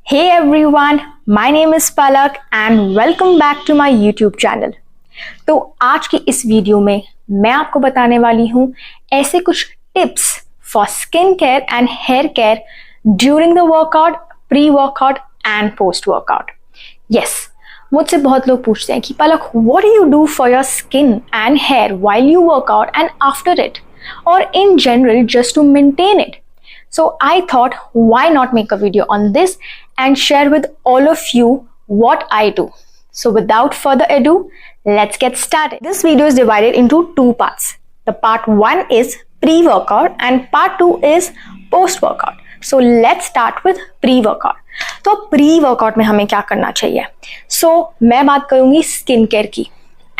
Hey everyone, my name is Palak and welcome back to my YouTube channel। तो आज की इस video में मैं आपको बताने वाली हूँ ऐसे कुछ tips for skin care and hair care during the workout, pre workout and post workout. Yes, मुझसे बहुत लोग पूछते हैं कि Palak what do you do for your skin and hair while you workout and after it, और in general just to maintain it. So I thought, why not make a video on this and share with all of you what I do. So without further ado, let's get started. This video is divided into two parts. The part 1 is pre-workout and part 2 is post-workout. So let's start with pre-workout. तो pre-workout में हमें क्या करना चाहिए? So मैं बात करूंगी skin care की,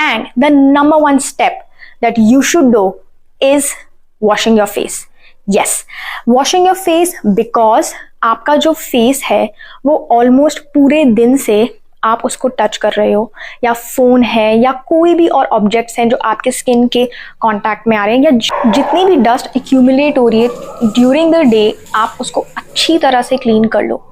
and the number one step that you should do is washing your face. Yes, washing your face because आपका जो फेस है वो ऑलमोस्ट पूरे दिन से आप उसको टच कर रहे हो, या फोन है या कोई भी और ऑब्जेक्ट्स हैं जो आपके स्किन के कांटेक्ट में आ रहे हैं, या जितनी भी डस्ट एक्यूमुलेट हो रही है ड्यूरिंग द डे, आप उसको अच्छी तरह से क्लीन कर लो।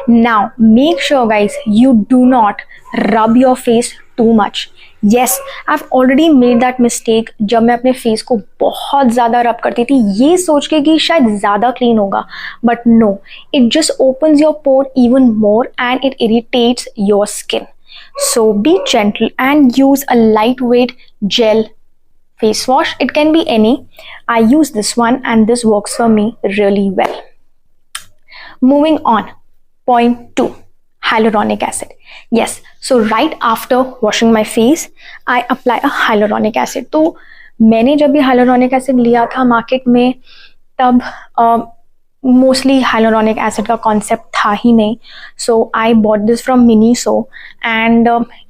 Now make sure guys you do not rub your face too much. Yes, I have already made that mistake जब मैं अपने फेस को बहुत ज़्यादा रब करती थी ये सोच के कि शायद ज़्यादा क्लीन होगा, but no, it just opens your pore even more and it irritates your skin. So be gentle and use a lightweight gel face wash. It can be any. I use this one and this works for me really well. Moving on, point 2, hyaluronic acid. Yes, so right after washing my face I apply a hyaluronic acid. तो मैंने जब भी hyaluronic acid लिया था market में तब mostly hyaluronic acid का concept था ही नहीं। So I bought this from Miniso and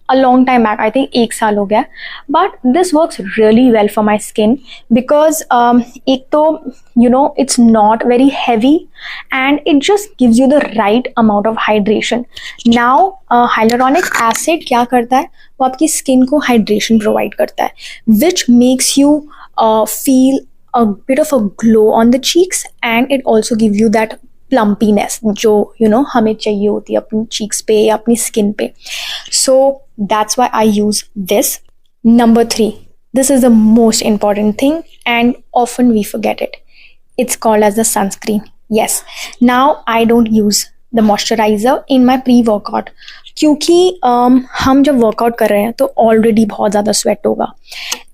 a long time back, I think 1 साल हो गया, but this works really well for my skin because एक तो you know it's not very heavy and it just gives you the right amount of hydration. Now hyaluronic acid क्या करता है, वो आपकी स्किन को हाइड्रेशन प्रोवाइड करता है which makes you feel a bit of a glow on the cheeks and it also gives you that प्लम्पीनेस जो हमें चाहिए होती है अपनी चीक्स पे या अपनी स्किन पे। So that's why I use this. Number 3, this is the most important thing and often we forget it, it's called as the sunscreen. Yes, now I don't use the moisturiser in my pre workout क्योंकि हम जब workout कर रहे हैं तो already बहुत ज़्यादा sweat होगा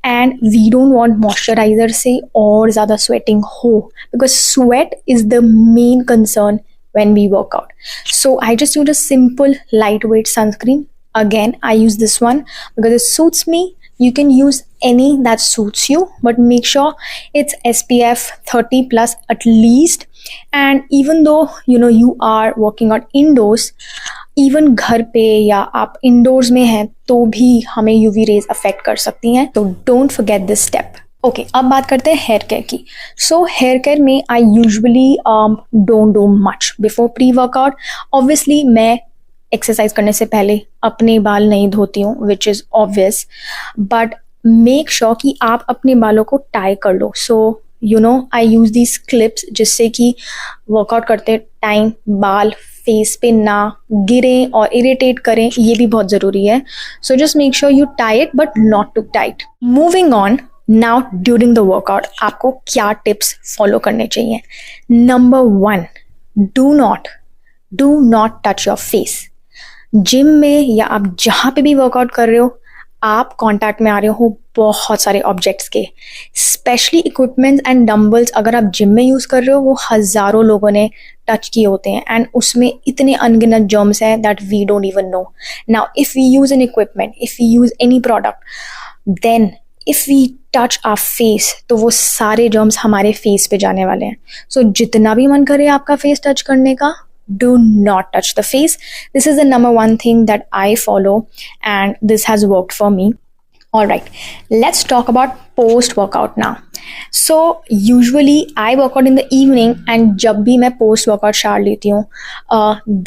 and we don't want moisturiser से और ज़्यादा स्वेटिंग हो because sweat is the main concern when we work out. So I just use a simple lightweight sunscreen. Again, I use this one because it suits me. You can use any that suits you, but make sure it's SPF 30 plus at least. And even though you are working out indoors, even घर पे या आप indoors में हैं तो भी हमें UV rays affect कर सकती हैं, तो don't forget this step. Okay, अब बात करते हैं हेयर केयर की। सो हेयर केयर में I usually don't do much before pre workout. Obviously मैं एक्सरसाइज करने से पहले अपने बाल नहीं धोती हूँ which is obvious, but make sure कि आप अपने बालों को टाई कर लो। सो आई यूज़ दीज क्लिप्स जिससे कि वर्कआउट करते टाइम बाल फेस पे ना गिरें और इरिटेट करें, ये भी बहुत ज़रूरी है। So just make sure you tie it but not too tight. Moving on, now during the workout आपको क्या टिप्स फॉलो करने चाहिए। Number 1, do not touch your face. Gym में या आप जहाँ पे भी वर्कआउट कर रहे हो आप कांटेक्ट में आ रहे हो बहुत सारे ऑब्जेक्ट्स के, स्पेशली इक्विपमेंट्स एंड डम्बल्स अगर आप जिम में यूज़ कर रहे हो वो हज़ारों लोगों ने टच किए होते हैं एंड उसमें इतने अनगिनत जर्म्स हैं that we don't even know. Now if we use an equipment, if we use any product, then if we touch our face तो वो सारे जर्म्स हमारे फेस पे जाने वाले हैं। सो जितना भी मन करे आपका फेस टच करने का, do not touch the face. This is the number 1 thing that I follow and this has worked for me. Alright, let's talk about post workout now. So usually I work out in the evening and जब भी मैं post workout shower लेती हूँ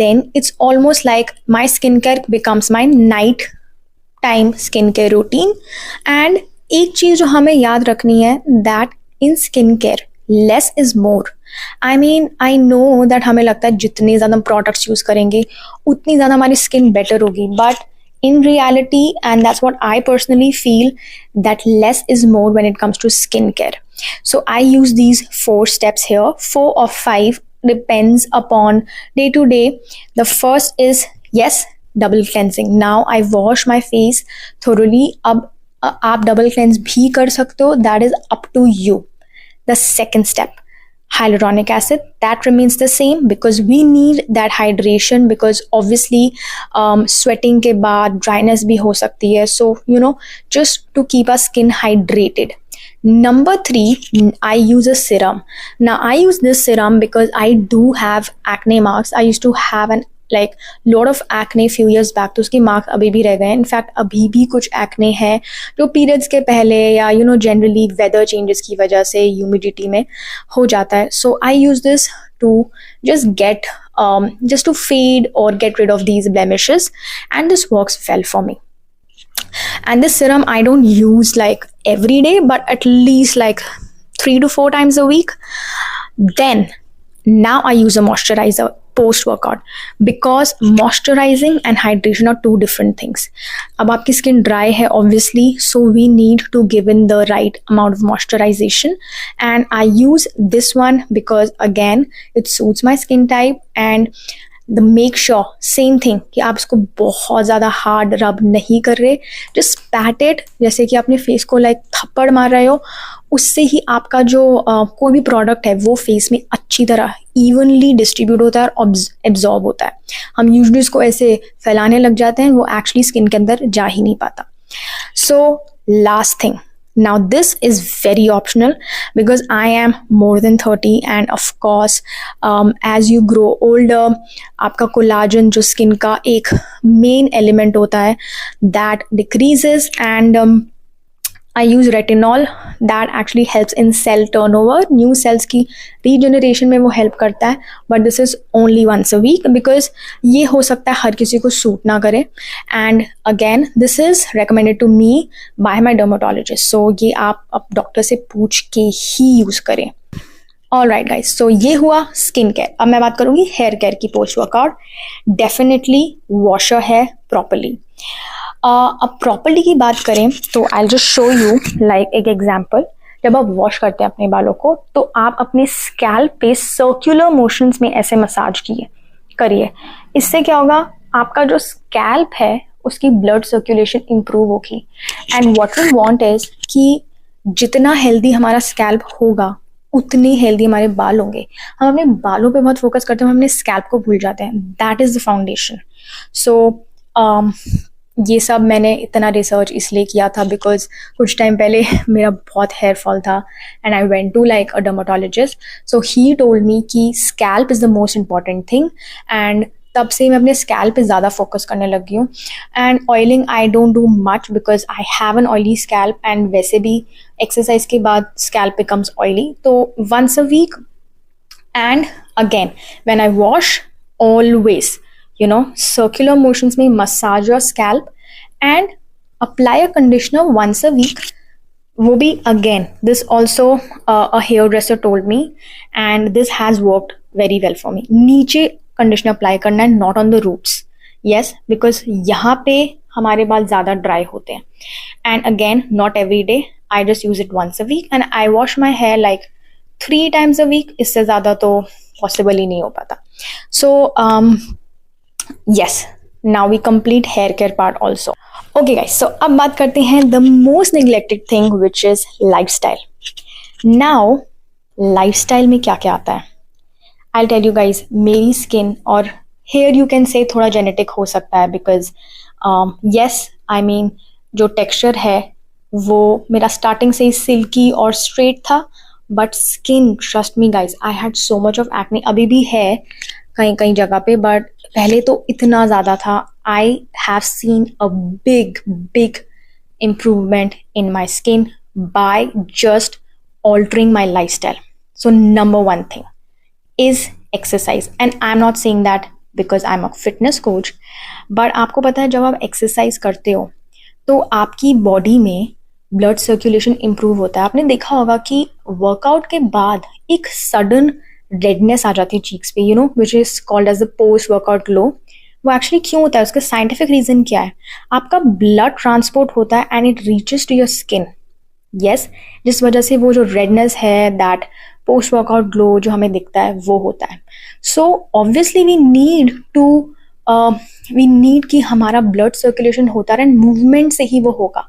then it's almost like my skincare becomes my night time skincare routine. And एक चीज़ जो हमें याद रखनी है that in skincare less is more. I mean I know that हमें लगता है जितने ज़्यादा हम प्रोडक्ट्स यूज़ करेंगे उतनी ज़्यादा हमारी स्किन बेटर होगी, but in reality, and that's what I personally feel, that less is more when it comes to skincare. So I use these 4 steps here, 4 or 5 depends upon day to day. The first is, yes, double cleansing. Now I wash my face thoroughly. अब आप double cleanse भी कर सकते हो, that is up to you. The second step, hyaluronic acid, that remains the same because we need that hydration, because obviously sweating के बाद dryness भी हो सकती है, so you know, just to keep our skin hydrated. Number 3, I use a serum. Now I use this serum because I do have acne marks. I used to have an like lot of acne few years back, तो उसकी marks अभी भी रह गए हैं. In fact अभी भी कुछ एक्ने है जो पीरियड्स के पहले या you know generally weather changes की वजह से ह्यूमिडिटी में हो जाता है. So I use this to just to fade or get rid of these blemishes, and this works well for me. And this serum I don't use like every day, but at least like 3 to 4 times a week. Then now I use a moisturizer post workout, because moisturizing and hydration are 2 different things. अब आपकी skin dry है obviously, so we need to give in the right amount of moisturization, and I use this one because again it suits my skin type. And the make sure same thing कि आप इसको बहुत ज़्यादा hard रब नहीं कर रहे, just pat it जैसे कि अपने फेस को लाइक थप्पड़ मार रहे हो. उससे ही आपका जो कोई भी प्रोडक्ट है वो फेस में अच्छी तरह इवनली डिस्ट्रीब्यूट होता है और एब्जॉर्ब होता है. हम यूजुअली इसको ऐसे फैलाने लग जाते हैं, वो एक्चुअली स्किन के अंदर जा ही नहीं पाता. So last thing, now this is very optional because I am more than 30, and of course as you grow older, आपका कोलाजन जो स्किन का एक मेन एलिमेंट होता है that decreases, and I use retinol that actually helps in cell turnover, new cells की regeneration में वो help करता है, but this is only once a week because ये हो सकता है हर किसी को सूट ना करे. And again this is recommended to me by my dermatologist, so ये आप डॉक्टर से पूछ के ही यूज़ करें. Alright guys, so ये हुआ स्किन केयर. अब मैं बात करूँगी हेयर केयर की post workout. Definitely wash your hair properly. अब प्रॉपर्ली की बात करें तो I just show you like एक एग्जाम्पल. जब आप वॉश करते हैं अपने बालों को तो आप अपने स्कैल्प पे सर्कुलर मोशंस में ऐसे मसाज करिए. इससे क्या होगा, आपका जो स्कैल्प है उसकी ब्लड सर्कुलेशन इंप्रूव होगी. And what we want is कि जितना हेल्दी हमारा स्कैल्प होगा उतने हेल्दी हमारे बाल होंगे. हम अपने बालों पे बहुत फोकस करते हैं, हम अपने स्कैल्प को भूल जाते हैं. That is the foundation. So ये सब मैंने इतना रिसर्च इसलिए किया था बिकॉज कुछ टाइम पहले मेरा बहुत हेयर फॉल था and I went to like a dermatologist. So he told me कि scalp is the most important thing, and तब से मैं अपने स्कैल्प पे ज़्यादा फोकस करने लगी हूँ. And oiling I don't do much because I have an oily scalp, and वैसे भी एक्सरसाइज के बाद स्कैल्प बिकम्स ऑयली. तो once a week, and again when I wash always circular motions में massage your scalp and apply a conditioner once a week. वो भी again, this also a hairdresser told me, and this has worked very well for me. नीचे conditioner apply करना है, not on the roots. Yes, because यहाँ पे हमारे बाल ज़्यादा dry होते हैं. And again, not every day. I just use it once a week, and I wash my hair like 3 times a week. इससे ज़्यादा तो possible ही नहीं हो पाता. So yes, now we complete hair care part also. Okay guys, so अब बात करते हैं the most neglected thing, which is lifestyle. Now lifestyle में क्या क्या आता है? I'll tell you guys, मेरी skin और hair you can say थोड़ा genetic हो सकता है because yes, I mean जो texture है वो मेरा starting से ही silky और straight था, but skin, trust me guys, I had so much of acne. अभी भी है कहीं कहीं जगह पे, बट पहले तो इतना ज़्यादा था. I have seen a big improvement in my skin by just altering my life style. So number 1 thing is exercise, and I am not saying that because I am a fitness coach, but आपको पता है जब आप exercise करते हो तो आपकी body में ब्लड सर्कुलेशन इम्प्रूव होता है. आपने देखा होगा कि वर्कआउट के बाद एक सडन रेडनेस आ जाती है चीक्स पे, which is called as the post workout glow, वो एक्चुअली क्यों होता है? उसका साइंटिफिक रीजन क्या है? आपका ब्लड ट्रांसपोर्ट होता है and it reaches to your skin, yes, जिस वजह से वो जो रेडनेस है, दैट पोस्ट वर्कआउट ग्लो जो हमें दिखता है, वो होता है. सो ऑब्वियसली वी नीड कि हमारा ब्लड सर्कुलेशन होता रहे, मूवमेंट से ही वो होगा.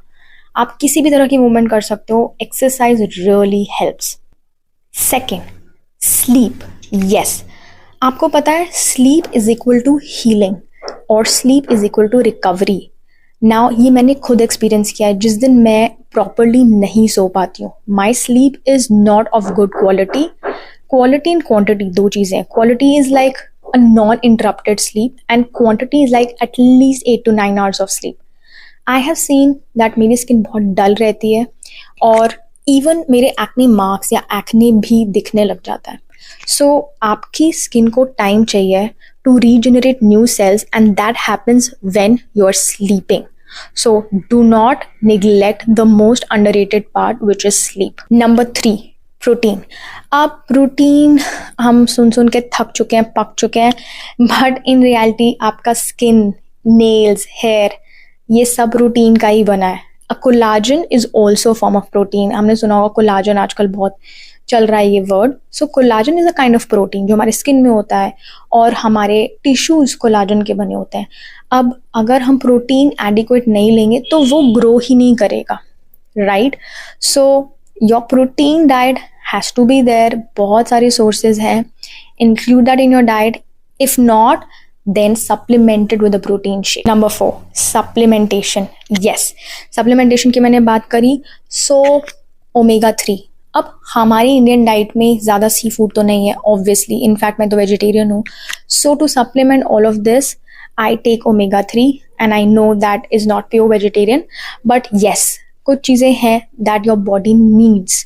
आप किसी भी तरह की मूवमेंट कर सकते हो. Exercise really helps. Second, sleep. Yes, आपको पता है sleep is equal to healing और sleep is equal to recovery. Now ये मैंने खुद एक्सपीरियंस किया है. जिस दिन मैं प्रॉपरली नहीं सो पाती हूँ, my sleep is not of good quality. Quality and quantity दो चीजें. Quality is like a non interrupted sleep and quantity is like at least 8 to 9 hours of sleep. I have seen that मेरी skin बहुत डल रहती है और even मेरे acne marks या acne भी दिखने लग जाता है. सो आपकी स्किन को टाइम चाहिए to regenerate new cells, and that happens when you're sleeping. So do not neglect the most underrated part, which is sleep. Number 3, protein. अब प्रोटीन हम सुन के थक चुके हैं, पक चुके हैं, बट इन रियलिटी आपका स्किन, नेल्स, हेयर, ये सब प्रोटीन का ही बना है. Collagen is also form of protein. हमने सुना होगा कोलाजन, आजकल बहुत चल रहा है ये word. So collagen is a kind of protein जो हमारे स्किन में होता है और हमारे टिश्यूज कोलाजन के बने होते हैं. अब अगर हम प्रोटीन एडिक्वेट नहीं लेंगे तो वो ग्रो ही नहीं करेगा, right? So your protein diet has to be there. बहुत सारे सोर्सेज हैं, include that in your diet. If not, then supplemented with a protein shake. Number 4, supplementation. Yes, supplementation की मैंने बात करी. So omega 3. अब हमारी इंडियन डाइट में ज़्यादा सी फूड तो नहीं है ऑब्वियसली. इनफैक्ट मैं तो वेजिटेरियन हूँ. So to supplement all of this I take omega 3 and I know that is not pure vegetarian, but yes, कुछ चीज़ें हैं that your body needs.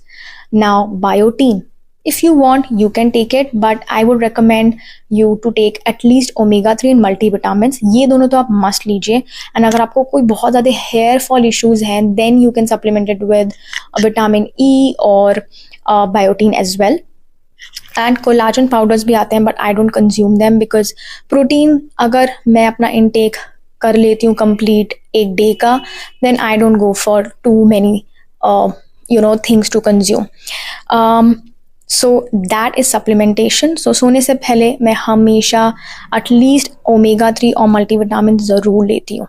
Now biotin, if you want you can take it, but I would recommend you to take at least omega 3 and multivitamins. ये दोनों तो आप must लीजिए. And अगर आपको कोई बहुत ज़्यादा हेयर फॉल इश्यूज हैं, then you can supplement it with vitamin E और biotin as well. And collagen powders भी आते हैं, but I don't consume them because protein अगर मैं अपना इनटेक कर लेती हूँ कंप्लीट एक डे का, then I don't go for too many things to consume. So that is supplementation. So सोने से पहले मैं हमेशा एटलीस्ट ओमेगा 3 और मल्टीविटामिन ज़रूर लेती हूँ.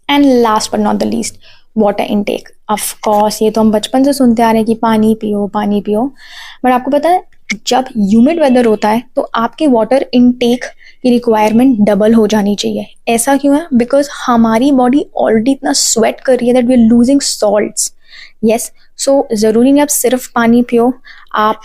And last but not the least, water intake. Of course ये तो हम बचपन से सुनते आ रहे हैं कि पानी पियो पानी पियो, बट आपको पता है जब ह्यूमिड वेदर होता है तो आपके वाटर इनटेक की रिक्वायरमेंट डबल हो जानी चाहिए. ऐसा क्यों है? बिकॉज हमारी बॉडी ऑलरेडी इतना स्वेट कर रही है that we are losing salts. Yes, so ज़रूरी नहीं आप सिर्फ पानी पियो. आप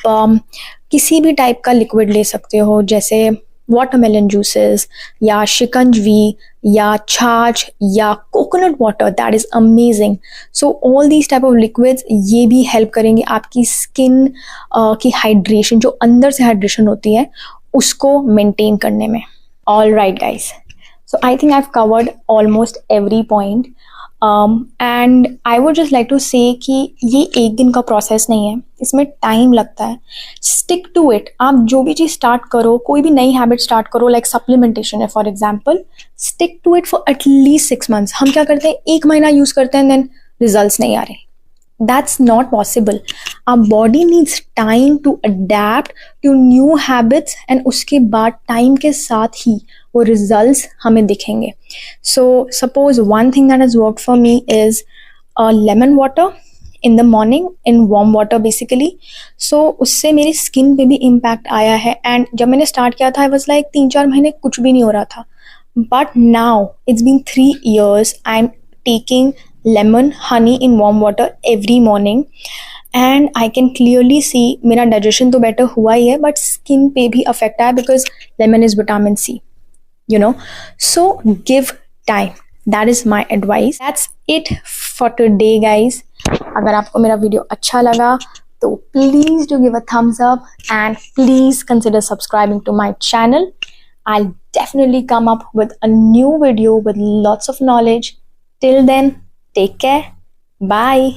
किसी भी टाइप का लिक्विड ले सकते हो, जैसे वाटरमेलन जूसेस या शिकंजवी या छाछ या coconut water, that is amazing. So all these type of liquids ये भी हेल्प करेंगे आपकी स्किन की हाइड्रेशन, जो अंदर से हाइड्रेशन होती है, उसको मेंटेन करने में. All right guys, so I think I have covered almost every point. And I would just like to say कि ये एक दिन का प्रोसेस नहीं है, इसमें टाइम लगता है. Stick to it. आप जो भी चीज़ स्टार्ट करो, कोई भी नई हैबिट स्टार्ट करो, लाइक सप्लीमेंटेशन है for example, stick to it for at least 6 months. हम क्या करते हैं, 1 महीना यूज़ करते हैं, देन रिजल्ट्स नहीं आ रहे. That's not possible. Our body needs time to adapt to new habits and उसके बाद टाइम के साथ ही वो रिजल्ट्स हमें दिखेंगे. So suppose one thing that has worked for me is lemon water in the morning in warm water basically. So उससे मेरी skin पे भी इम्पैक्ट आया है. एंड जब मैंने स्टार्ट किया था आई वॉज लाइक 3-4 महीने कुछ भी नहीं हो रहा था, but now it's been 3 years I am taking lemon honey in warm water every morning and I can clearly see मेरा digestion तो better हुआ ही है, but skin पे भी affect आया because lemon is vitamin C, so give time. That is my advice. That's it for today guys. अगर आपको मेरा वीडियो अच्छा लगा तो please do give a thumbs up and please consider subscribing to my channel. I'll definitely come up with a new video with lots of knowledge. Till then, take care. Bye.